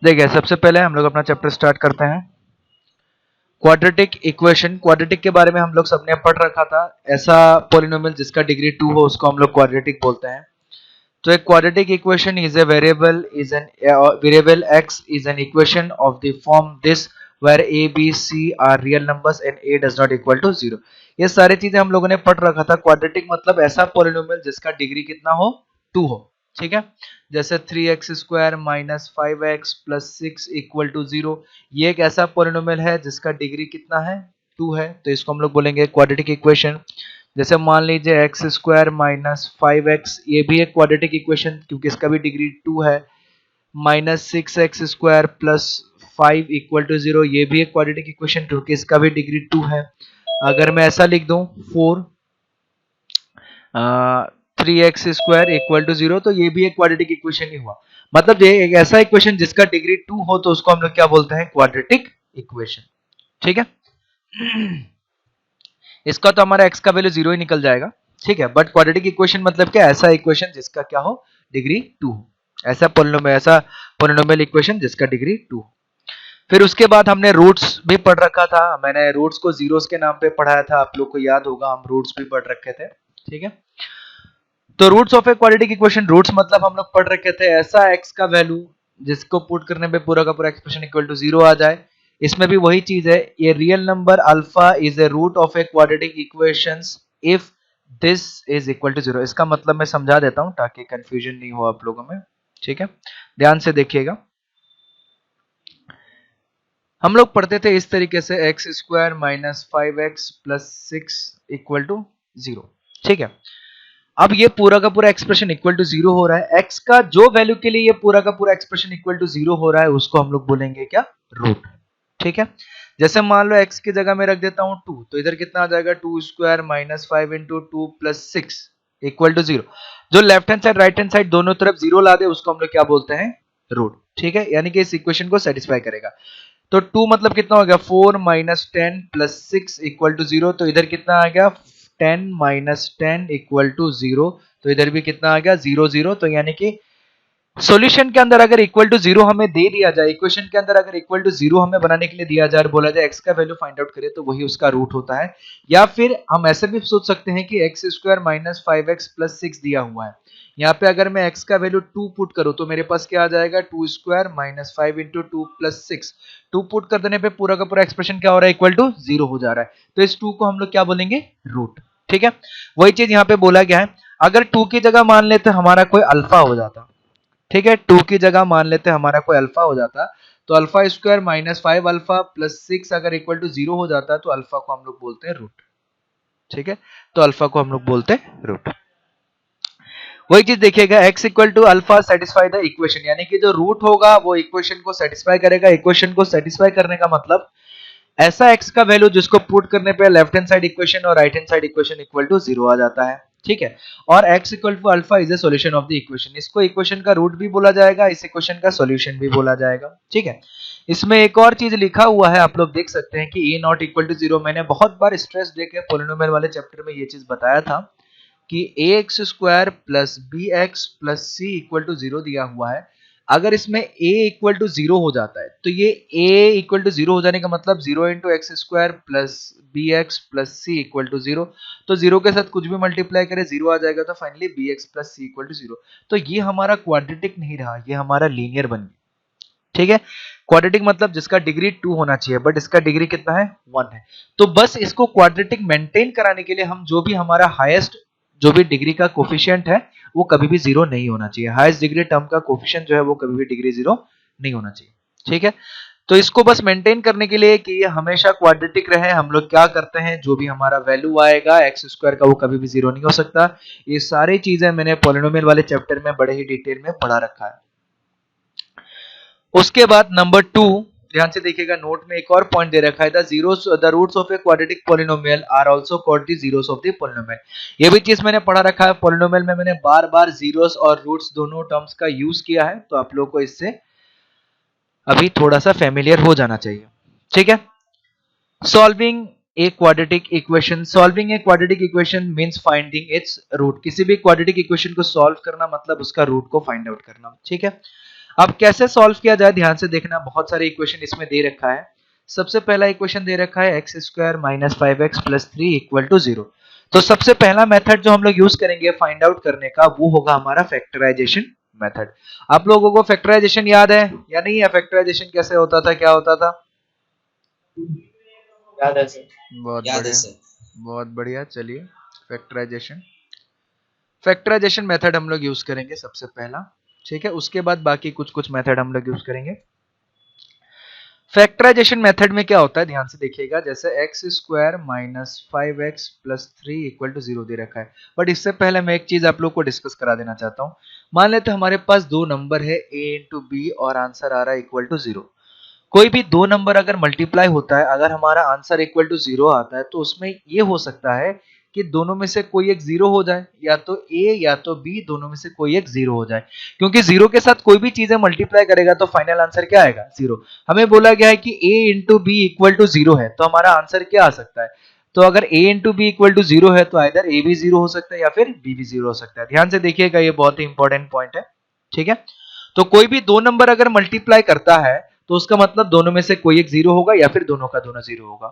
देखिए सबसे पहले हम लोग अपना चैप्टर स्टार्ट करते हैं। क्वाड्रेटिक इक्वेशन, क्वाड्रेटिक के बारे में हम लोग सबने पढ़ रखा था। ऐसा पॉलिनोमियल जिसका डिग्री 2 हो उसको हम लोग क्वाड्रेटिक बोलते हैं। तो एक quadratic equation is a variable x is an equation of the form this where a b c are real numbers and a does not equal to 0। ये सारी चीजें हम लोगों ने पढ़ रखा था। क्वाड्रेटिक मतलब ऐसा पॉलिनोमियल जिसका डिग्री कितना हो, 2 हो। ठीक है, जैसे 3x square minus 5x plus 6 equal to 0, ये एक ऐसा पॉलिनोमियल है जिसका डिग्री कितना है, 2 है। तो इसको हम लोग बोलेंगे क्वाड्रेटिक इक्वेशन। जैसे मान लीजिए एक्स स्क्वायर माइनस 5x, ये भी एक क्वाड्रेटिक इक्वेशन क्योंकि इसका भी डिग्री 2 है। Minus 6x square plus 5 equal to 0, ये भी एक क्वाड्रेटिक इक्वेशन क्योंकि इसका भी डिग्री 2 है। अगर मैं ऐसा लिख दूं 3x स्क्वायर इक्वल टू 0, तो ये भी एक क्वाड्रेटिक इक्वेशन ही हुआ। मतलब ये एक ऐसा इक्वेशन जिसका डिग्री 2 हो तो उसको हम लोग क्या बोलते हैं, क्वाड्रेटिक इक्वेशन। ठीक है, इसका तो हमारा x का वैल्यू 0 ही निकल जाएगा। ठीक है, बट क्वाड्रेटिक इक्वेशन मतलब क्या, ऐसा इक्वेशन जिसका क्या हो, डिग्री 2 हो। ऐसा पोलिनोमियल इक्वेशन जिसका डिग्री 2 हो। फिर उसके बाद हमने रूट्स भी पढ़ रखा था। मैंने रूट्स को जीरोस के नाम पे पढ़ाया था, आप लोग को याद होगा, हम रूट्स भी पढ़ रखे थे। ठीक है, तो roots of a quadratic equation, roots मतलब हम लोग पढ़ रखे थे ऐसा x का वैल्यू जिसको पुट करने पे पूरा का पूरा एक्सप्रेशन इक्वल टू 0 आ जाए। इसमें भी वही चीज है, ये real number alpha is a root of a quadratic equations if this is equal to 0। इसका मतलब मैं समझा देता हूं ताकि कंफ्यूजन नहीं हो आप लोगों में। ठीक है, ध्यान से देखिएगा। हम लोग पढ़ते थे इस तरीके से, x square minus 5x plus 6 equal to 0। ठीक है, अब ये पूरा का पूरा एक्सप्रेशन इक्वल टू 0 हो रहा है। x का जो वैल्यू के लिए ये पूरा का पूरा एक्सप्रेशन इक्वल टू 0 हो रहा है उसको हम लोग बोलेंगे क्या, रूट। ठीक है, जैसे मान लो x की जगह में रख देता हूं 2, तो इधर कितना आ जाएगा, 2 square minus 5 into 2 plus 6 equal to 0। जो left hand side right hand side दोनों तरफ 0 ला दे उसको हम लोग क्या बोलते हैं, रूट। ठीक है, यानी कि इस इक्वेशन को सेटिस्फाई करेगा। तो 2 मतलब कितना हो गया, 4 माइनस 10 प्लस 6 इक्वल टू 0। तो इधर कितना आ गया, 10 माइनस 10 इक्वल टू 0। तो इधर भी कितना आ गया, 0 0। तो यानी कि सॉल्यूशन के अंदर अगर इक्वल टू 0 हमें दे दिया जाए, इक्वेशन के अंदर अगर इक्वल टू 0 हमें बनाने के लिए दिया जाए और बोला जाए x का वैल्यू फाइंड आउट करें, तो वही उसका रूट होता है। या फिर हम ऐसे भी सोच सकते हैं कि x square minus 5x plus 6 दिया हुआ है, यहाँ पे अगर मैं x का वैल्यू 2 पुट करूं तो मेरे पास क्या आ जाएगा, 2 square minus 5 into 2 plus 6। 2 put कर देने पे पूरा का पूरा एक्सप्रेशन क्या हो रहा है, इक्वल टू 0 हो जा रहा है। तो इस 2 को हम लोग क्या बोलेंगे, रूट। ठीक है, वही चीज यहाँ पे बोला गया है। अगर 2 की जगह मान लेते हमारा कोई अल्फा हो जाता, ठीक है, 2 की जगह मान लेते हमारा कोई अल्फा हो जाता, तो alpha square minus 5 alpha plus 6 अगर इक्वल टू 0 हो जाता तो अल्फा को हम लोग बोलते हैं रूट। ठीक है, तो अल्फा को हम लोग बोलते हैं रूट। वही चीज देखिएगा, x equal to alpha satisfy the equation, यानी कि जो रूट होगा वो इक्वेशन को सेटिस्फाई करेगा। इक्वेशन को सेटिस्फाई करने का मतलब ऐसा x का वैल्यू जिसको पुट करने पे लेफ्ट हैंड साइड इक्वेशन और right hand side equation equal to 0 आ जाता है। ठीक है, और x equal to alpha is a solution of the equation. इसको इक्वेशन का रूट भी बोला जाएगा, इस इक्वेशन का सॉल्यूशन भी बोला जाएगा। ठीक है, इसमें एक और चीज लिखा हुआ है, आप लोग देख सकते हैं कि a नॉट इक्वल टू 0। मैंने बहुत बार स्ट्रेस देके पॉलिनोमियल वाले चैप्टर में ये चीज बताया था कि ax square plus bx plus c equal to 0 दिया हुआ है। अगर इसमें a इक्वल टू 0 हो जाता है तो ये a इक्वल टू 0 हो जाने का मतलब 0 into x square plus b x plus c equal to 0। तो 0 के साथ कुछ भी मल्टीप्लाई करें 0 आ जाएगा, तो finally b x plus c equal to 0। तो ये हमारा क्वाड्रेटिक नहीं रहा, ये हमारा लीनियर बन गया। ठीक है, क्वाड्रेटिक मतलब जिसका डिग्री 2 होना चाहिए, बट इसका डिग्री कितना है, 1 है। तो बस इसको क्वाड्रेटिक मेंटेन कराने के लिए हम जो भी हमारा हाईएस्ट जो भी डिग्री का कोफिशिएंट है वो कभी भी 0 नहीं होना चाहिए। हाईएस्ट डिग्री टर्म का कोफिशिएंट जो है वो कभी भी डिग्री 0 नहीं होना चाहिए। ठीक है, तो इसको बस मेंटेन करने के लिए कि ये हमेशा क्वाड्रेटिक रहे, हम लोग क्या करते हैं, जो भी हमारा वैल्यू आएगा एक्स स्क्वायर का वो कभी भी 0 नहीं हो सकता। ये सारी चीजें मैंने पॉलिनोमियल वाले चैप्टर में बड़े ही डिटेल में पढ़ा रखा है। उसके बाद नंबर 2, ध्यान से देखिएगा, नोट में एक और पॉइंट दे रखा है, the roots of a quadratic polynomial are also called the zeros of the polynomial. ये भी चीज मैंने पढ़ा रखा है। पॉलिनोमियल में मैंने बार बार जीरोस और रूट्स दोनों टर्म्स का यूज किया है, तो आप लोगों को इससे अभी थोड़ा सा फेमिलियर हो जाना चाहिए। ठीक है, solving a quadratic equation, solving a quadratic equation means finding its root. किसी भी क्वाड्रेटिक इक्वेशन को सॉल्व करना मतलब उसका रूट को फाइंड आउट करना। ठीक है, अब कैसे सॉल्व किया जाए, ध्यान से देखना, बहुत सारे इक्वेशन इसमें दे रखा है। सबसे पहला इक्वेशन दे रखा है x square minus 5x plus 3 equal to 0। तो सबसे पहला मेथड जो हम लोग यूज करेंगे फाइंड आउट करने का, वो होगा हमारा फैक्टराइजेशन मेथड। आप लोगों को फैक्टराइजेशन याद है या नहीं है? फैक्टराइजेशन कैसे होता था, क्या होता था? याद है सर। बहुत याद है बढ़िया, सर। बहुत बढ़िया। चलिए, फैक्टराइजेशन फैक्टराइजेशन मेथड हम लोग यूज करेंगे सबसे पहला, ठीक है। उसके बाद बाकी कुछ कुछ मेथड हम लोग यूज करेंगे। फैक्टराइजेशन मेथड में क्या होता है, ध्यान से देखिएगा। जैसे x square minus 5x plus 3 equal to 0 दे रखा है। बट इससे पहले मैं एक चीज आप लोग को डिस्कस करा देना चाहता हूँ। मान लेते हमारे पास दो नंबर है a इंटू बी और आंसर आ रहा है इक्वल टू 0। कोई भी दो नंबर अगर मल्टीप्लाई होता है, अगर हमारा आंसर इक्वल टू 0 आता है, तो उसमें ये हो सकता है कि दोनों में से कोई एक 0 हो जाए, या तो a या तो b, दोनों में से कोई एक 0 हो जाए। क्योंकि 0 के साथ कोई भी चीजें मल्टीप्लाई करेगा तो फाइनल आंसर क्या आएगा? 0। हमें बोला गया है कि a into b equal to 0 है, तो हमारा आंसर क्या आ सकता है? तो अगर a into b equal to 0 है, तो आइदर a भी 0 हो सकता है या फिर b भी 0 हो सकता है। ध्यान से देखिएगा, ये बहुत ही इंपॉर्टेंट पॉइंट है, ठीक है। तो कोई भी दो नंबर अगर मल्टीप्लाई करता है, तो उसका मतलब दोनों में से कोई एक 0 होगा या फिर दोनों का दोनों 0 होगा।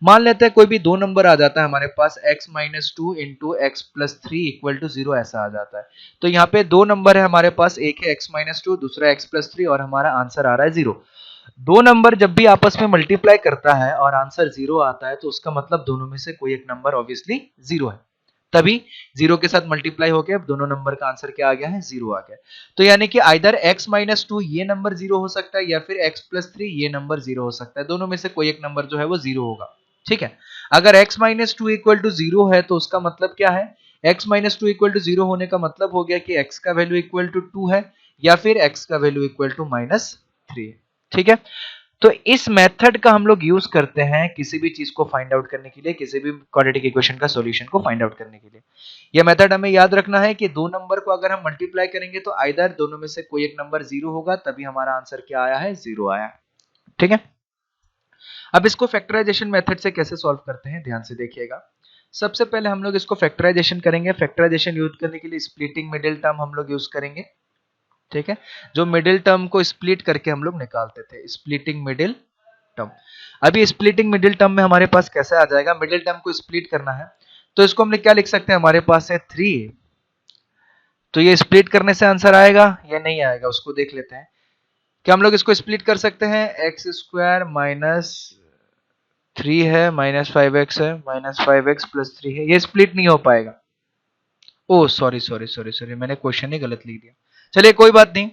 मान लेते हैं कोई भी दो नंबर आ जाता है हमारे पास, x minus two into x plus three equal to 0 ऐसा आ जाता है। तो यहाँ पे दो नंबर है हमारे पास, एक है x माइनस टू, दूसरा x प्लस थ्री, और हमारा आंसर आ रहा है 0। दो नंबर जब भी आपस में मल्टीप्लाई करता है और आंसर 0 आता है, तो उसका मतलब दोनों में से कोई एक नंबर ऑब्वियसली 0 है। तभी 0 के साथ मल्टीप्लाई हो गया, अब दोनों नंबर का आंसर क्या आ गया है? 0 आ गया। तो यानी कि आइदर x माइनस टू ये नंबर 0 हो सकता है, या फिर x प्लस थ्री ये नंबर 0 हो सकता है। दोनों में से कोई एक नंबर जो है वो 0 होगा, ठीक है। अगर x minus two equal to 0 है, तो उसका मतलब क्या है? x minus two equal to 0 होने का मतलब हो गया कि x का वैल्यू इक्वल टू 2 है, या फिर x का वैल्यू इक्वल टू माइनस 3 है, ठीक है। तो इस मेथड का हम लोग यूज करते हैं किसी भी चीज को फाइंड आउट करने के लिए, किसी भी क्वाड्रेटिक इक्वेशन का सॉल्यूशन को फाइंड आउट करने के लिए। यह मेथड हमें याद रखना है कि दो नंबर को अगर हम मल्टीप्लाई करेंगे, तो आइदर दोनों में से कोई एक नंबर 0 होगा, तभी हमारा आंसर क्या आया है? 0 आया, ठीक है। अब इसको फैक्टराइजेशन मेथड से कैसे सॉल्व करते हैं, ध्यान से देखिएगा। सबसे पहले हम लोग इसको फैक्टराइजेशन करेंगे। फैक्टराइजेशन यूज करने के लिए स्प्लिटिंग मिडिल टर्म हम लोग यूज करेंगे, ठीक है। जो मिडिल टर्म को स्प्लिट करके हम लोग निकालते थे, स्प्लिटिंग मिडिल टर्म। अभी स्प्लिटिंग मिडिल टर्म में हमारे पास कैसे आ जाएगा? मिडिल टर्म को स्प्लिट करना है, तो इसको हम क्या लिख सकते हैं? हमारे पास है 3, तो ये स्प्लिट करने से आंसर आएगा या नहीं आएगा, उसको देख लेते हैं। क्या हम लोग इसको स्प्लिट कर सकते हैं? एक्स स्क्वायर माइनस 3 है, माइनस 5x है, माइनस 5x प्लस 3 है, ये स्प्लिट नहीं हो पाएगा। ओ सॉरी सॉरी सॉरी सॉरी, मैंने क्वेश्चन ही गलत लिख दिया। चलिए कोई बात नहीं,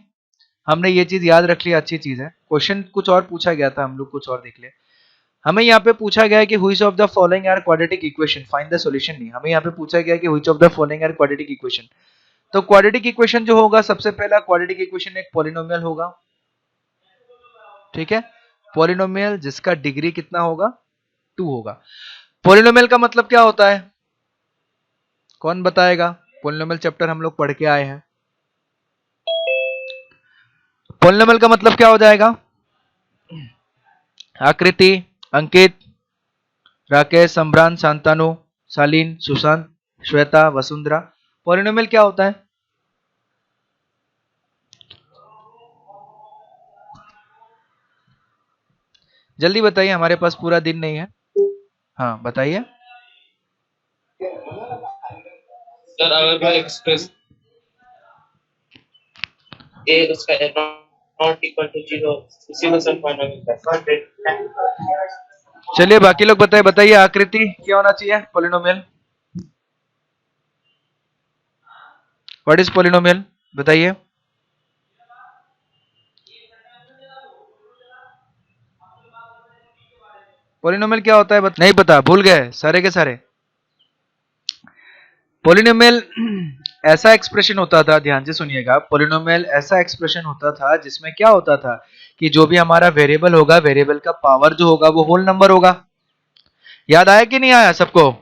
हमने ये चीज याद रख लिया, अच्छी चीज है। क्वेश्चन कुछ और पूछा गया था, हम लोग कुछ और देख ले। हमें यहाँ पे पूछा गया है कि which of the following are quadratic equation, find the solution नहीं, हमें यहाँ पे पूछा गया है कि which of the following are quadratic equation. तो क्वाड्रेटिक इक्वेशन जो होगा, सबसे पहला क्वाड्रेटिक इक्वेशन एक पॉलिनोमियल होगा, ठीक है। पॉलिनोमियल जिसका डिग्री कितना होगा? 2 होगा। पॉलिनोमियल का मतलब क्या होता है, कौन बताएगा? पॉलिनोमियल चैप्टर हम लोग पढ़ के आए हैं। पॉलिनोमियल का मतलब क्या हो जाएगा? आकृति, अंकित, राकेश, सम्भ्रांत, शांतानु, शालीन, सुशांत, श्वेता, वसुंधरा। पॉलिनोमियल क्या होता है? जल्दी बताइए, हमारे पास पूरा दिन नहीं है। हाँ बताइए। सर अगर मैं एक्सप्रेस ए उसका नॉट इक्वल टू 0, इसी को सर पॉलिनोमियल है। चलिए बाकी लोग बताइए, बताइए आकृति क्या होना चाहिए पॉलिनोमियल? व्हाट इज पॉलिनोमियल, बताइए। पॉलिनोमियल क्या होता है नहीं पता, भूल गए सारे के सारे। पॉलिनोमियल ऐसा एक्सप्रेशन होता था, ध्यान से सुनिएगा। पॉलिनोमियल ऐसा एक्सप्रेशन होता था जिसमें क्या होता था कि जो भी हमारा वेरिएबल होगा, वेरिएबल का पावर जो होगा वो होल नंबर होगा। याद आया कि नहीं आया सबको?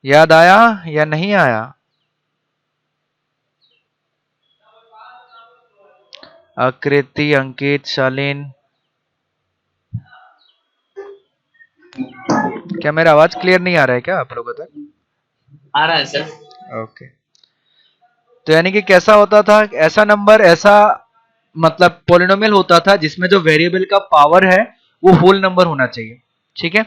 याद आया या नहीं आया? आकृति, अंकित, शालीन, क्या मेरा आवाज क्लियर नहीं आ रहा है क्या आप लोगों तक? आ रहा है सर। ओके, तो यानी कि कैसा होता था, ऐसा नंबर, ऐसा मतलब पॉलिनोमियल होता था जिसमें जो वेरिएबल का पावर है वो होल नंबर होना चाहिए। ठीक है,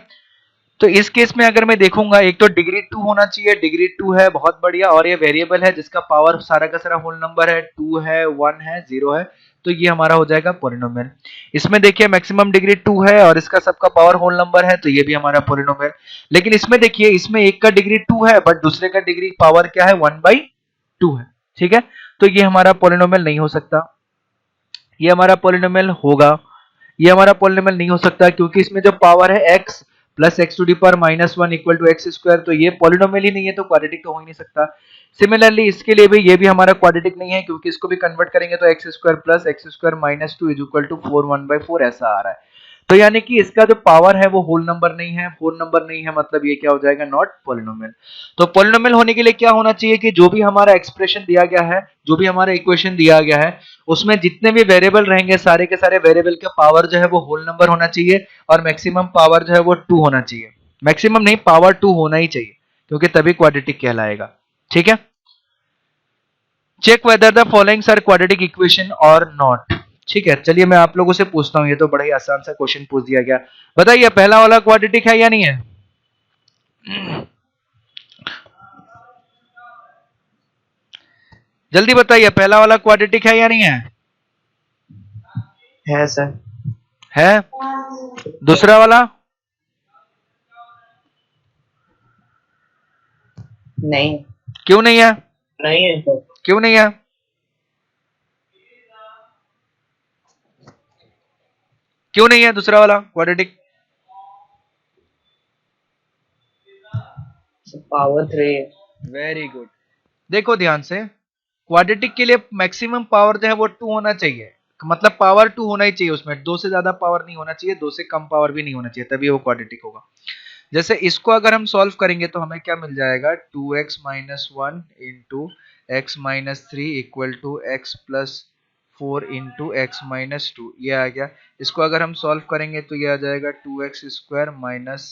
तो इस केस में अगर मैं देखूंगा, एक तो डिग्री 2 होना चाहिए, डिग्री 2 है, बहुत बढ़िया, और ये वेरिएबल है जिसका पावर सारा का सारा होल नंबर है, 2 है, 1 है, 0 है, तो ये हमारा हो जाएगा पॉलिनोमियल। इसमें देखिए मैक्सिमम डिग्री 2 है और इसका सबका पावर होल नंबर है, तो ये भी हमारा पॉलिनोमियल। लेकिन इसमें देखिए, इसमें एक का डिग्री 2 है बट दूसरे का डिग्री पावर क्या है, 1/2 है। ठीक है, तो ये हमारा पॉलिनोमियल नहीं हो सकता। ये हमारा पॉलिनोमियल होगा, ये हमारा पॉलिनोमियल नहीं हो सकता क्योंकि इसमें जो पावर है x plus x to the power -1 equal to x square, तो ये पॉलिनोमियल ही नहीं है, तो क्वाड्रेटिक तो हो ही नहीं सकता। सिमिलरली इसके लिए भी ये भी हमारा क्वाड्रेटिक नहीं है क्योंकि इसको भी कन्वर्ट करेंगे तो x square plus x square -2 is equal to 4 1/4 ऐसा आ रहा है। तो यानी कि इसका जो पावर है वो होल नंबर नहीं है, होल नंबर नहीं है मतलब ये क्या हो जाएगा, नॉट पॉलिनोमियल। तो पॉलिनोमियल होने के लिए क्या होना चाहिए कि जो भी हमारा एक्सप्रेशन दिया गया है, जो भी हमारा इक्वेशन दिया गया है, उसमें जितने भी वेरिएबल रहेंगे सारे के सारे वेरिएबल का पावर जो है वो होल नंबर होना चाहिए और मैक्सिमम पावर जो है वो 2 होना चाहिए। मैक्सिमम नहीं, पावर 2 होना ही चाहिए क्योंकि तभी क्वाड्रेटिक कहलाएगा। ठीक है, check whether the followings are quadratic equation और नॉट। ठीक है, चलिए मैं आप लोगों से पूछता हूं, ये तो बड़ा ही आसान सा क्वेश्चन पूछ दिया गया। बताइए पहला वाला क्वाड्रेटिक है या नहीं है? जल्दी बताइए, पहला वाला क्वाड्रेटिक है या नहीं है? है सर। है। दूसरा वाला? नहीं, क्यों नहीं है? नहीं है सर। क्यों नहीं है? क्यों नहीं है दूसरा वाला क्वाड्रेटिक? पावर 3। Very good. देखो ध्यान से, क्वाड्रेटिक के लिए मैक्सिमम पावर जो है वो 2 होना चाहिए, मतलब पावर 2 होना ही चाहिए, उसमें 2 से ज्यादा पावर नहीं होना चाहिए, 2 से कम पावर भी नहीं होना चाहिए, तभी वो क्वाड्रेटिक होगा। जैसे इसको अगर हम सॉल्व करेंगे तो हमें क्या मिल जाएगा, 2x minus 1 into x minus 3 equal to x plus 4 into x minus 2, ये आ गया। इसको अगर हम सॉल्व करेंगे तो ये आ जाएगा 2x square minus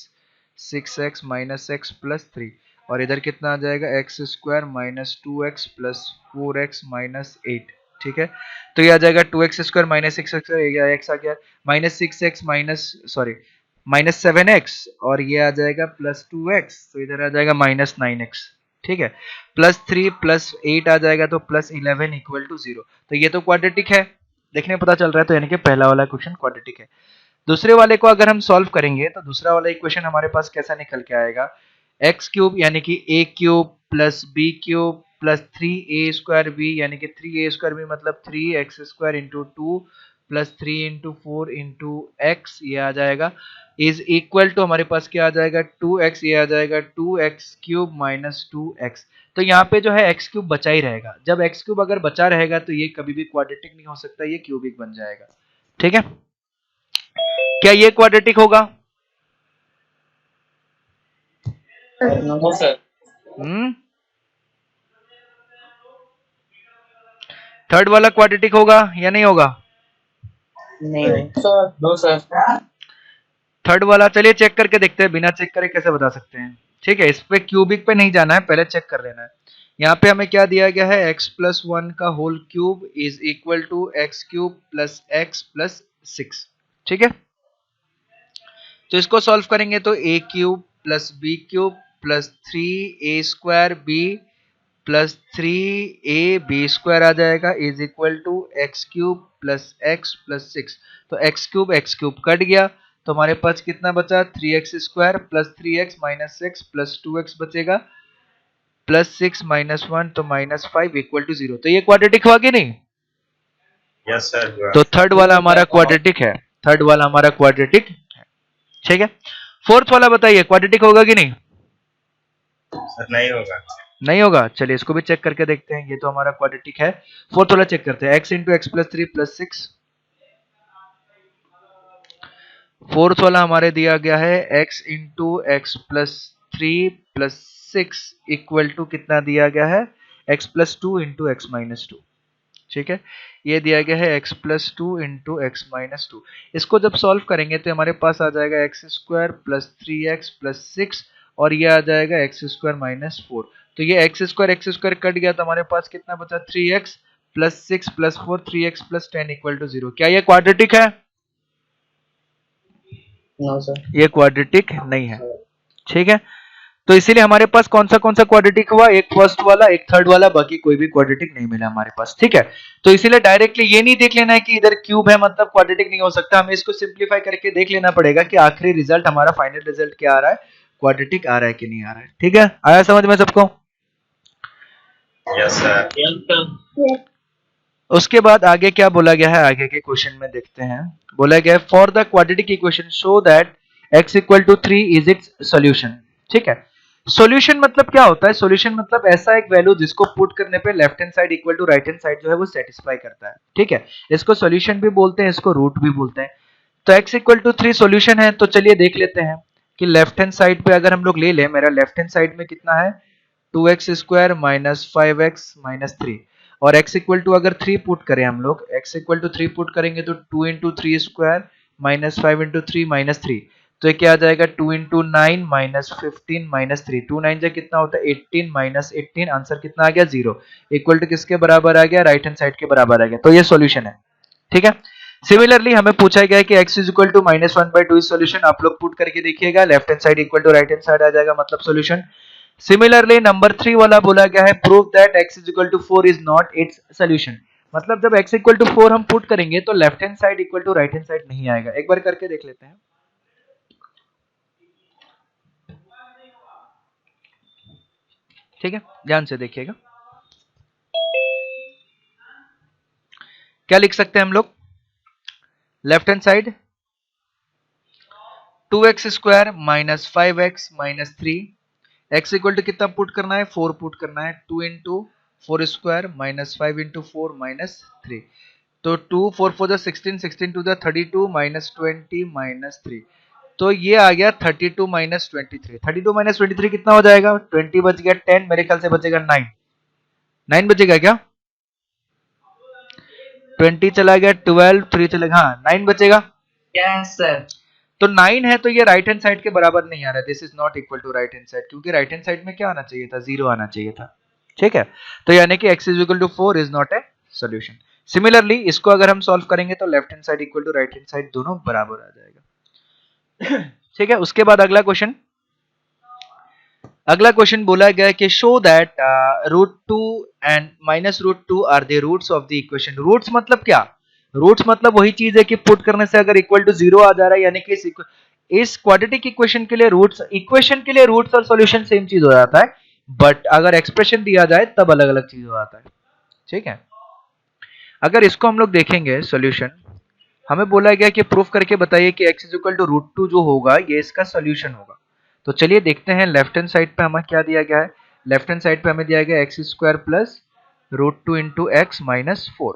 6x minus x plus 3, और इधर कितना आ जाएगा, x square minus 2x plus 4x minus 8। ठीक है, तो ये आ जाएगा 2x square minus 6x, x आ गया, minus 6x minus sorry -7x, और ये आ जाएगा +2x, तो इधर आ जाएगा -9x। ठीक है, +3 प्लस 8 आ जाएगा तो +11 इक्वल टू 0, तो ये तो क्वाड्रेटिक है, देखने पता चल रहा है, तो यानी कि पहला वाला क्वेश्चन क्वाड्रेटिक है। दूसरे वाले को अगर हम सॉल्व करेंगे तो दूसरा वाला इक्वेशन हमारे पास कैसा निकल के आएगा, एक्स क्यूब यानी कि a cube plus b cube plus 3a² यानी कि 3a² मतलब 3x² into 2 plus 3 into 4 into x, ये आ जाएगा, इज इक्वल टू हमारे पास क्या आ जाएगा, 2x, ये आ जाएगा 2x³ माइनस 2x। तो यहाँ पे जो है x³ बचा ही रहेगा, जब x³ अगर बचा रहेगा तो ये कभी भी क्वाड्रेटिक नहीं हो सकता, ये क्यूबिक बन जाएगा। ठीक है, क्या ये क्वाड्रेटिक होगा? No sir. थर्ड वाला क्वाड्रेटिक होगा या नहीं होगा? नहीं सर। No sir. थर्ड वाला चलिए चेक करके देखते हैं, बिना चेक करे कैसे बता सकते हैं। ठीक है, इस पे क्यूबिक पे नहीं जाना है, पहले चेक कर लेना है। यहाँ पे हमें क्या दिया गया है, x प्लस 1 का whole cube is equal to x cube plus x plus 6। ठीक है, तो इसको सॉल्व करेंगे तो a cube plus b cube plus 3a² b plus 3ab² आ जाएगा is equal to x cube plus x plus 6। तो एक्स क्यूब कट गया, तो हमारे पास कितना बचा, 3x² plus 3x minus 6 plus 2x बचेगा, प्लस 6 माइनस 1 तो -5 इक्वल टू 0। तो ये क्वाड्रेटिक हुआ कि नहीं? Yes sir. तो थर्ड वाला हमारा क्वाड्रेटिक है, थर्ड वाला हमारा क्वाड्रेटिक है। ठीक है, फोर्थ वाला बताइए क्वाड्रेटिक होगा कि नहीं? सर नहीं होगा। नहीं होगा, चलिए इसको भी चेक करके देखते हैं, ये तो हमारा क्वाड्रेटिक है। फोर्थ वाला चेक करते हैं, x into x plus 3 plus 6। Fourth वाला हमारे दिया गया है x into x plus 3 plus 6 equal to कितना दिया गया है, x plus 2 into x minus 2। ठीक है, ये दिया गया है x plus 2 into x minus 2। इसको जब सॉल्व करेंगे तो हमारे पास आ जाएगा x² प्लस 3x प्लस 6, और ये आ जाएगा x² माइनस 4। तो ये एक्स स्क्वायर कट गया तो हमारे पास कितना बचा 3x plus 6 plus 4 3x plus 10 equal to 0। क्या ये क्वाड्रेटिक है? No sir. ये क्वाड्रेटिक नहीं है, ठीक है। तो इसीलिए हमारे पास कौन सा क्वाड्रेटिक हुआ, एक फर्स्ट वाला एक थर्ड वाला, बाकी कोई भी क्वाड्रेटिक नहीं मिला हमारे पास, ठीक है। तो इसीलिए डायरेक्टली ये नहीं देख लेना है कि इधर क्यूब है मतलब क्वाड्रेटिक नहीं हो सकता, हमें इसको सिंप्लीफाई करके देख लेना पड़ेगा कि आखिरी रिजल्ट हमारा फाइनल रिजल्ट क्या आ रहा है, क्वाड्रेटिक आ रहा है कि नहीं आ रहा है, ठीक है। आया समझ में सबको? Yes sir. Yes sir. उसके बाद आगे क्या बोला गया है, आगे के क्वेश्चन में देखते हैं। बोला गया है for the quadratic equation show that x equal to 3 is its solution, ठीक है। सॉल्यूशन मतलब क्या होता है? सॉल्यूशन मतलब ऐसा एक वैल्यू जिसको पुट करने पे left hand side equal to right hand side जो है वो सेटिस्फाई करता है, ठीक है। इसको सॉल्यूशन भी बोलते हैं, इसको रूट भी बोलते हैं। तो x इक्वल टू 3 सॉल्यूशन है, तो चलिए देख लेते हैं कि लेफ्ट हैंड साइड पे अगर हम लोग ले लें, मेरा लेफ्ट हैंड साइड में कितना है 2x square minus 5x minus 3, और x इक्वल टू अगर 3 पुट करें हम लोग, x इक्वल टू 3 पुट करेंगे तो 2 into 3 square minus 5 into 3 minus 3, तो ये क्या आ जाएगा 2 इंटू 9 माइनस 15 माइनस 3, 2 9 जा कितना होता है 18 माइनस 18, आंसर कितना आ गया 0, इक्वल टू किसके बराबर आ गया, राइट हैंड साइड के बराबर आ गया। तो ये सॉल्यूशन है, ठीक है। सिमिलरली हमें पूछा गया है कि x is equal to minus 1/2 is solution, आप लोग पुट करके देखिएगा, left hand side equal to right hand side आ जाएगा, मतलब सॉल्यूशन। सिमिलरली नंबर 3 वाला बोला गया है prove that x is equal to 4 is not its solution, मतलब जब x इक्वल टू 4 हम पुट करेंगे तो left hand side equal to right hand side नहीं आएगा। एक बार करके देख लेते हैं, ठीक है, ध्यान से देखिएगा। क्या लिख सकते हैं हम लोग, left hand side 2x square minus 5x minus 3, x equal to कितना पुट करना है 4 पुट करना है, 2 into 4 square minus 5 into 4 minus 3, तो 2 4 4 16 16 टू द 32 माइनस 20 माइनस 3, तो ये आ गया 32 माइनस 23, 32 माइनस 23 कितना हो जाएगा, 20 बच गया 10, मेरे ख्याल से बचेगा 9, 9 बचेगा क्या, 20 चला गया 12 3 चलेगा, हाँ 9 बचेगा। Yes sir. तो 9 है तो ये राइट हैंड साइड के बराबर नहीं आ रहा है, this is not equal to right hand side, क्योंकि राइट हैंड साइड में क्या आना चाहिए था 0 आना चाहिए था, ठीक है। तो यानी कि x is equal to 4 is not a solution. Similarly इसको अगर हम सॉल्व करेंगे तो left hand side equal to right hand side दोनों बराबर आ जाएगा, ठीक है। उसके बाद अगला क्वेश्चन बोला गया है कि show that √2 and minus √2 are the roots of the equation. Roots मतलब क्या, रूट्स मतलब वही चीज है कि पुट करने से अगर इक्वल टू 0 आ जा रहा है, यानी कि इस क्वाड्रेटिक इक्वेशन के लिए रूट्स और सॉल्यूशन सेम चीज हो जाता है, बट अगर एक्सप्रेशन दिया जाए तब अलग अलग चीज हो जाता है, ठीक है। अगर इसको हम लोग देखेंगे सॉल्यूशन, हमें बोला गया कि प्रूफ करके बताइए कि x इज इक्वल टू √2 जो होगा ये इसका सॉल्यूशन होगा। तो चलिए देखते हैं, लेफ्ट हैंड साइड पे हमें क्या दिया गया है, लेफ्ट हैंड साइड पे हमें दिया गया x square plus √2 into x minus 4,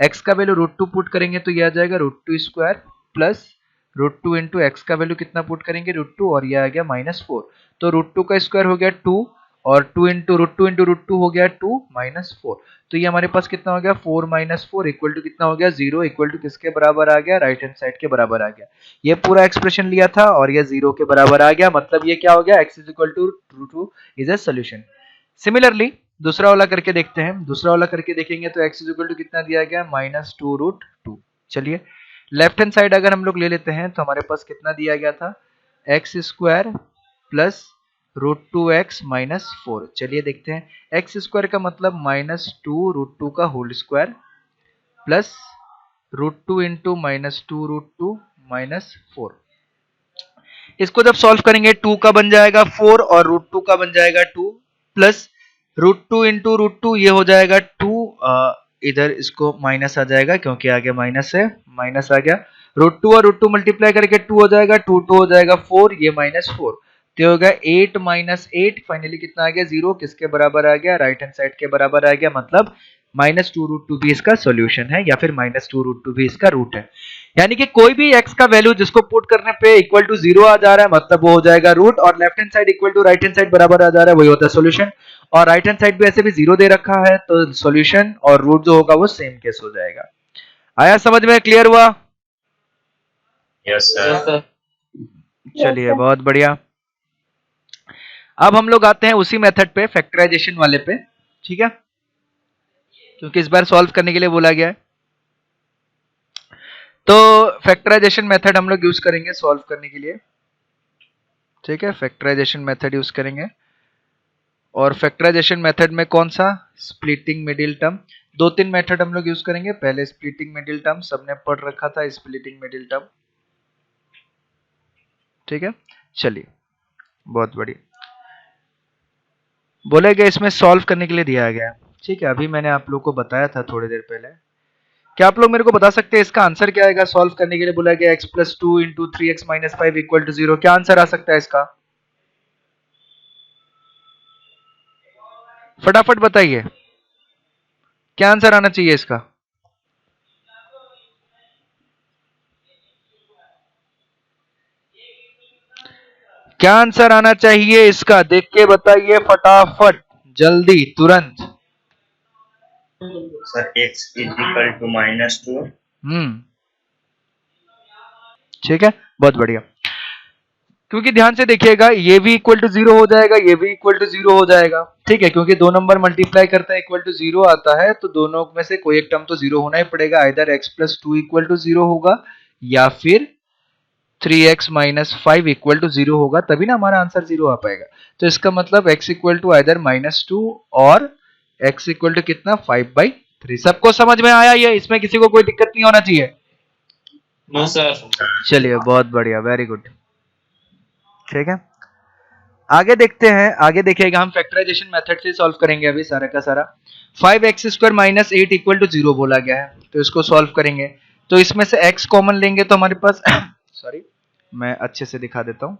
x का वैल्यू √2 पुट करेंगे तो ये आ जाएगा √2 स्क्वायर प्लस √2 इंटू एक्स का वैल्यू कितना पुट करेंगे √2, और ये आ गया -4, तो √2 का स्क्वायर हो गया 2 और 2 इंटू √2 हो गया 2 -4, तो ये हमारे पास कितना हो गया 4 - 4 इक्वल टू कितना हो गया 0, इक्वल टू किसके बराबर आ गया, राइट हैंड साइड के बराबर आ गया। ये पूरा एक्सप्रेशन लिया था और ये 0 के बराबर आ गया, मतलब ये क्या हो गया x is equal to √2 is a solution. Similarly दूसरा वाला करके देखते हैं, दूसरा वाला करके देखेंगे तो x इज इक्वल टू कितना दिया गया -2√2। चलिए लेफ्ट हैंड साइड अगर हम लोग ले लेते हैं तो हमारे पास कितना दिया गया था x square plus √2x minus 4। चलिए देखते हैं, x स्क्वायर का मतलब -2√2 का whole square plus √2 into -2√2 minus 4, इसको जब सॉल्व करेंगे 2 का बन जाएगा 4 और √2 का बन जाएगा 2 प्लस √2 इंटू √2 ये हो जाएगा 2, इधर इसको माइनस आ जाएगा क्योंकि आगे माइनस है, माइनस आ गया, √2 और √2 मल्टीप्लाई करके 2 हो जाएगा, 2 2 हो जाएगा 4, ये -4, तो होगा 8 - 8, फाइनली कितना आ गया 0, किसके बराबर आ गया, राइट हैंड साइड के बराबर आ गया, मतलब -2√2 भी इसका सॉल्यूशन है या फिर -2√2 भी इसका रूट है। यानी कि कोई भी x का वैल्यू जिसको पुट करने पे इक्वल टू 0 आ जा रहा है मतलब वो हो जाएगा रूट, और left hand side equal to right hand side बराबर आ जा रहा है वही होता है सॉल्यूशन, और राइट हैंड साइड भी ऐसे भी 0 दे रखा है तो सॉल्यूशन और रूट जो होगा वो सेम केस हो जाएगा। आया समझ में, क्लियर हुआ? Yes sir. चलिए बहुत बढ़िया। अब हम लोग आते हैं उसी मेथड पे, फैक्टराइजेशन वाले पे, ठीक है, क्योंकि इस बार सॉल्व करने के लिए बोला गया है। तो फैक्टराइजेशन मेथड हम लोग यूज करेंगे सॉल्व करने के लिए, ठीक है, फैक्टराइजेशन मेथड यूज करेंगे। और फैक्टराइजेशन मेथड में कौन सा, स्प्लिटिंग मिडिल टर्म। दो तीन मेथड हम लोग यूज करेंगे। पहले स्प्लिटिंग मिडिल टर्म सबने पढ़ रखा था, स्प्लिटिंग मिडिल टर्म, ठीक है। चलिए, बहुत बढ़िया। बोला गया इसमें सॉल्व करने के लिए दिया गया है, ठीक है। अभी मैंने आप लोग को बताया था थोड़ी देर पहले। क्या आप लोग मेरे को बता सकते हैं इसका आंसर क्या आएगा? सॉल्व करने के लिए बोला गया x plus 2 into 3x minus 5 equal to 0। क्या आंसर आ सकता है इसका? फटाफट बताइए, क्या आंसर आना चाहिए इसका? क्या आंसर आना चाहिए इसका? देख के बताइए फटाफट, जल्दी, तुरंत। Sir x is equal to -2। ठीक है, बहुत बढ़िया। क्योंकि ध्यान से देखिएगा, ये भी इक्वल टू 0 हो जाएगा, ये भी इक्वल टू 0 हो जाएगा, ठीक है, क्योंकि दो नंबर मल्टीप्लाई करता है इक्वल टू 0 आता है, तो दोनों में से कोई एक टर्म तो 0 होना ही पड़ेगा। Either x plus 2 equal to 0 होगा या फिर 3x माइनस 5 इक्वल टू 0 होगा, तभी ना हमारा आंसर 0 आ पाएगा। तो इसका मतलब x इक्वल टू आइदर -2 और x इक्वल टू कितना, 5/3। सबको समझ में आया ये? इसमें किसी को कोई दिक्कत नहीं होना चाहिए। No sir. चलिए, बहुत बढ़िया, वेरी गुड, ठीक है। आगे देखते हैं, आगे देखिएगा, हम फैक्टराइजेशन मेथड से सॉल्व करेंगे अभी सारा का सारा। 5x² माइनस 8 इक्वल टू 0 बोला गया है, तो इसको सॉल्व करेंगे। तो इसमें से x कॉमन लेंगे तो हमारे पास सॉरी, मैं अच्छे से दिखा देता हूं।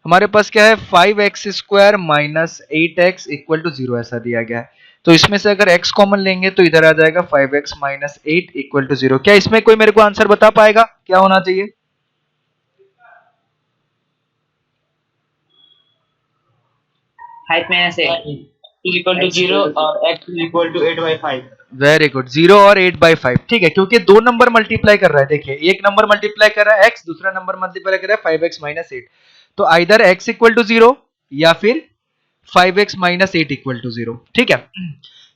हमारे पास क्या है, 5x² minus 8x equal to 0 ऐसा दिया गया है। तो इसमें से अगर x कॉमन लेंगे तो इधर आ जाएगा 5x माइनस 8 इक्वल टू 0। क्या इसमें कोई मेरे को आंसर बता पाएगा क्या होना चाहिए? 5 minus 8 is equal to 0 और x is equal to 8/5। Very good, 0 और 8/5, ठीक है, क्योंकि दो नंबर मल्टीप्लाई कर रहा है। देखिए, एक नंबर मल्टीप्लाई कर रहा है x, दूसरा नंबर मल्टीप्लाई कर रहा है 5x माइनस 8। तो आइदर x इक्वल टू 0 या फिर 5x माइनस 8 इक्वल टू 0, ठीक है।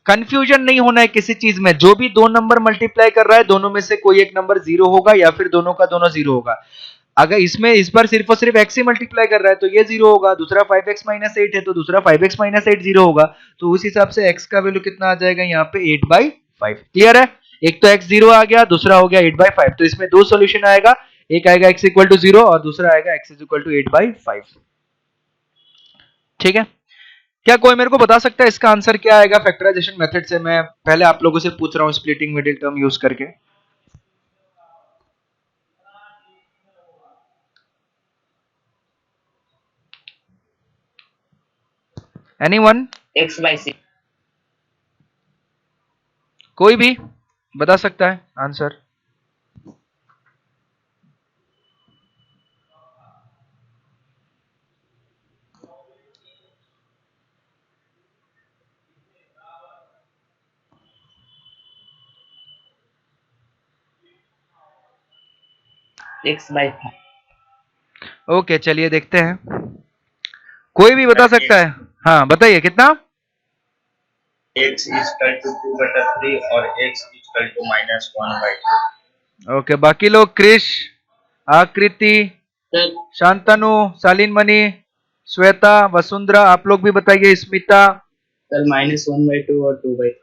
कंफ्यूजन नहीं होना है किसी चीज में, जो भी दो नंबर मल्टीप्लाई कर रहा है दोनों में से कोई एक नंबर 0 होगा या फिर दोनों का दोनों 0 होगा। अगर इसमें इस बार सिर्फ और सिर्फ x ही मल्टीप्लाई कर रहा है तो ये 0 होगा, दूसरा 5x माइनस 8 है तो दूसरा 5x माइनस 8 0 होगा। तो उस हिसाब से x का वैल्यू कितना आ जाएगा यहाँ पे, 8/5। क्लियर है? एक तो x 0 आ गया, दूसरा हो गया 8/5। तो इसमें दो सॉल्यूशन आएगा, एक आएगा x इक्वल टू 0 और दूसरा आएगा x इज इक्वल टू 8/5, ठीक है। क्या कोई मेरे को बता सकता है इसका आंसर क्या आएगा फैक्टराइजेशन मेथड से? मैं पहले आप लोगों से पूछ रहा हूँ स्प्लिटिंग मिडिल टर्म यूज करके। एनीवन? x/6। कोई भी बता सकता है आंसर? x/5। ओके, चलिए देखते हैं, कोई भी बता सकता है। हाँ बताइए, कितना? x इक्वल टू 2/3 और x इक्वल टू -1/2। ओके, बाकी लोग, क्रिश, आकृति, सर शांतनु, शालीन मणि, श्वेता, वसुंधरा, आप लोग भी बताइए, स्मिता। सर -1/2 और 2/3।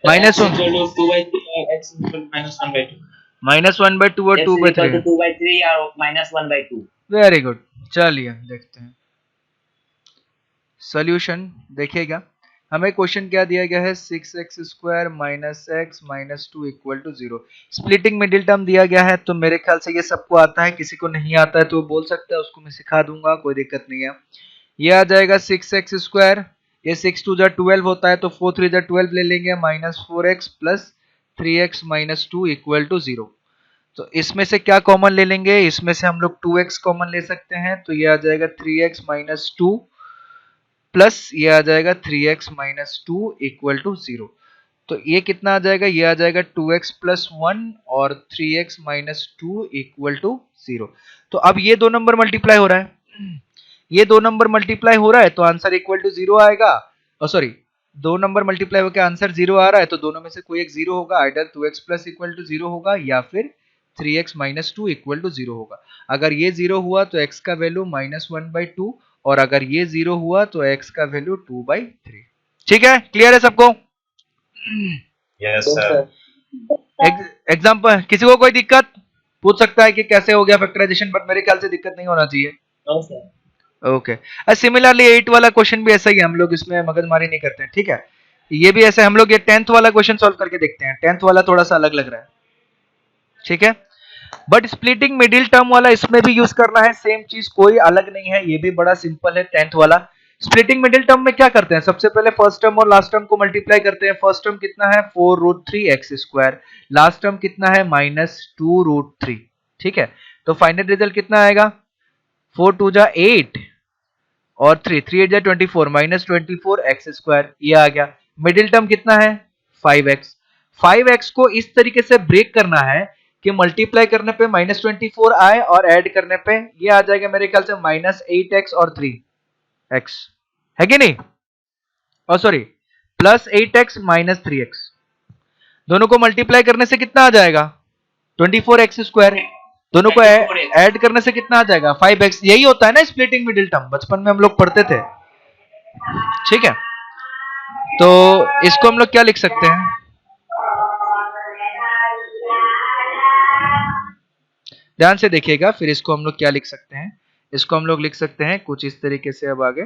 माइनस x इक्वल टू 2/3 और x इक्वल टू -1/2। -1/2 और x इक्वल टू 2/3। 2/3 और -1/2। वेरी गुड, चलिए देखते हैं सॉल्यूशन। देखिएगा, हमें क्वेश्चन क्या दिया गया है, 6x² minus x minus 2 equal to 0। Splitting middle term दिया गया है, तो मेरे ख्याल से ये सबको आता है, किसी को नहीं आता है तो वो बोल सकता है, उसको मैं सिखा दूंगा, कोई दिक्कत नहीं है। ये आ जाएगा 6x², ये 6 2 12 होता है, तो 4 3 12 ले लेंगे, -4x plus 3x minus 2 equal to 0। तो इसमें से क्या कॉमन ले लेंगे? इसमें से हम लोग 2x कॉमन ले सकते हैं, तो ये आ जाएगा 3x माइनस 2 प्लस ये आ जाएगा 3x माइनस 2 इक्वल टू 0। तो ये कितना आ जाएगा? ये आ जाएगा 2x प्लस 1 और 3x माइनस 2 इक्वल टू 0। तो अब ये दो नंबर मल्टीप्लाई हो रहा है, ये 2 नंबर मल्टीप्लाई हो रहा है तो आंसर इक्वल टू 0 आएगा। सॉरी, 2 नंबर मल्टीप्लाई होकर आंसर 0 आ रहा है तो दोनों में से कोई एक 0 होगा, either 2x plus equal to 0 होगा या फिर 3x माइनस 2 इक्वल टू 0 होगा। अगर ये 0 हुआ तो x का वैल्यू -1/2 और अगर ये 0 हुआ तो x का वैल्यू 2/3। ठीक है, क्लियर है सबको? Yes sir. एग्जाम्पल, किसी को कोई दिक्कत पूछ सकता है कि कैसे हो गया फैक्टराइजेशन, बट मेरे ख्याल से दिक्कत नहीं होना चाहिए। No sir. ओके, सिमिलरली 8 वाला क्वेश्चन भी ऐसा ही है, हम लोग इसमें मगजमारी नहीं करते हैं। ठीक है, ये भी ऐसे हम लोग ये 10th वाला क्वेश्चन सॉल्व करके देखते हैं। 10th वाला थोड़ा सा अलग लग रहा है, ठीक है, बट स्प्लिटिंग मिडिल टर्म वाला इसमें भी यूज करना है, सेम चीज, कोई अलग नहीं है, ये भी बड़ा सिंपल है 10th वाला। स्प्लिटिंग मिडिल टर्म में क्या करते हैं, सबसे पहले फर्स्ट टर्म और लास्ट टर्म को मल्टीप्लाई करते हैं। फर्स्ट टर्म कितना है 4√3x², लास्ट टर्म कितना है -2√3। ठीक है, तो फाइनल रिजल्ट कितना आएगा 4 2 जा 8 और 3 3 8 जा 24 -24x², ये आ गया। मिडिल टर्म कितना है 5x। 5x को इस तरीके से ब्रेक करना है कि मल्टीप्लाई करने पे -24 आए और ऐड करने पे ये आ जाएगा मेरे ख्याल से -8x और 3x, है कि नहीं? और सॉरी, +8x -3x, दोनों को मल्टीप्लाई करने से कितना आ जाएगा 24x², दोनों को ऐड करने से कितना आ जाएगा 5x। यही होता है ना स्प्लिटिंग मिडिल टर्म, बचपन में हम लोग पढ़ते थे। ठीक है, तो इसको हम लोग क्या लिख सकते हैं, ध्यान से देखिएगा, फिर इसको हम लोग क्या लिख सकते हैं, इसको हम लोग लिख सकते हैं कुछ इस तरीके से। अब आगे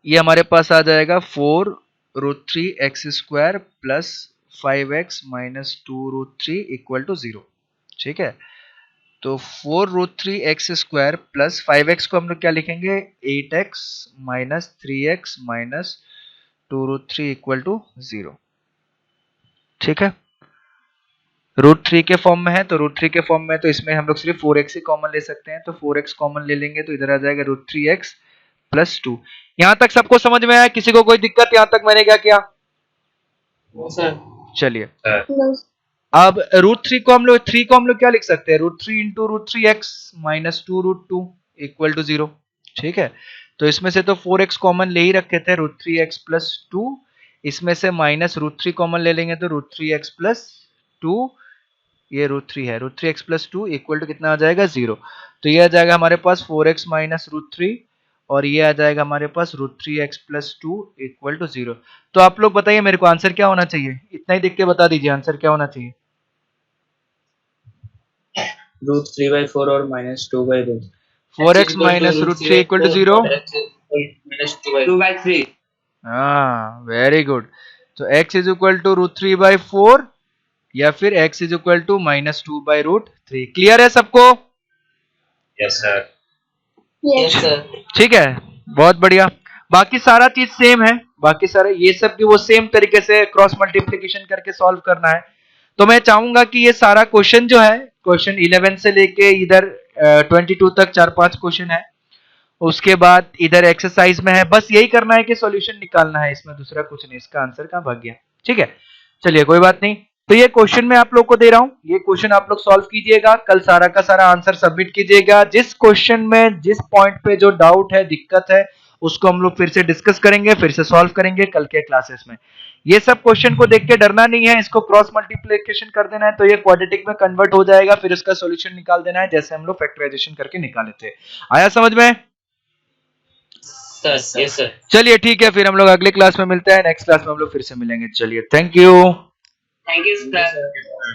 ये हमारे पास आ जाएगा 4√3x² plus 5x -2√3 equal to 0। ठीक है, तो 4√3x² प्लस 5x को हम लोग क्या लिखेंगे 8x -3x -2√3 इक्वल टू 0। ठीक है, √3 के फॉर्म में है तो √3 के फॉर्म में, तो इसमें हम लोग सिर्फ 4x ही कॉमन ले सकते हैं, तो 4x कॉमन ले लेंगे तो इधर आ जाएगा √3x प्लस 2। यहां तक सबको समझ में आया? किसी को कोई दिक्कत यहां तक मैंने क्या किया? चलिए, अब √3 को हम लोग 3 को हम लोग क्या लिख सकते हैं √3 इंटू √3x -2√2 इक्वल टू 0। ठीक है, तो इसमें से तो 4x कॉमन ले ही रखे थे, √3x प्लस 2, इसमें से माइनस √3 कॉमन ले लेंगे तो √3x प्लस 2, ये √3 है, √3x प्लस 2 इक्वल टू कितना आ जाएगा 0। तो ये आ जाएगा हमारे पास 4x माइनस √3 और ये आ जाएगा हमारे पास √3x प्लस 2 इक्वल टू 0। तो आप लोग बताइए मेरे को आंसर क्या होना चाहिए, इतना ही देख के बता दीजिए आंसर क्या होना चाहिए। √3/4 और -2/2। 4x minus √3 equal to 0। -2/3। हाँ, वेरी गुड। तो x इज इक्वल टू √3/4 या फिर x is equal to -2/√3। Clear है सबको? Yes sir. Yes sir. ठीक है, बहुत बढ़िया। बाकी सारा चीज सेम है, बाकी सारे ये सब भी वो सेम तरीके से क्रॉस मल्टीप्लिकेशन करके सॉल्व करना है। तो मैं चाहूंगा कि ये सारा क्वेश्चन जो है, क्वेश्चन 11 से लेके इधर 22 तक 4-5 क्वेश्चन है, उसके बाद इधर एक्सरसाइज में है, बस यही करना है कि सॉल्यूशन निकालना है, इसमें दूसरा कुछ नहीं। इसका आंसर कहाँ भाग गया? ठीक है, चलिए कोई बात नहीं। तो ये क्वेश्चन मैं आप लोग को दे रहा हूं, ये क्वेश्चन आप लोग सॉल्व कीजिएगा, कल सारा का सारा आंसर सबमिट कीजिएगा। जिस क्वेश्चन में जिस पॉइंट पे जो डाउट है, दिक्कत है, उसको हम लोग फिर से डिस्कस करेंगे, फिर से सॉल्व करेंगे कल के क्लासेस में। ये सब क्वेश्चन को देख के डरना नहीं है, इसको क्रॉस मल्टीप्लिकेशन कर देना है तो ये क्वाड्रेटिक में कन्वर्ट हो जाएगा, फिर उसका सॉल्यूशन निकाल देना है जैसे हम लोग फैक्टराइजेशन करके निकाले थे। आया समझ में? Yes sir. चलिए ठीक है, फिर हम लोग अगले क्लास में मिलते हैं, नेक्स्ट क्लास में हम लोग फिर से मिलेंगे। चलिए, thank you. Thank you sir.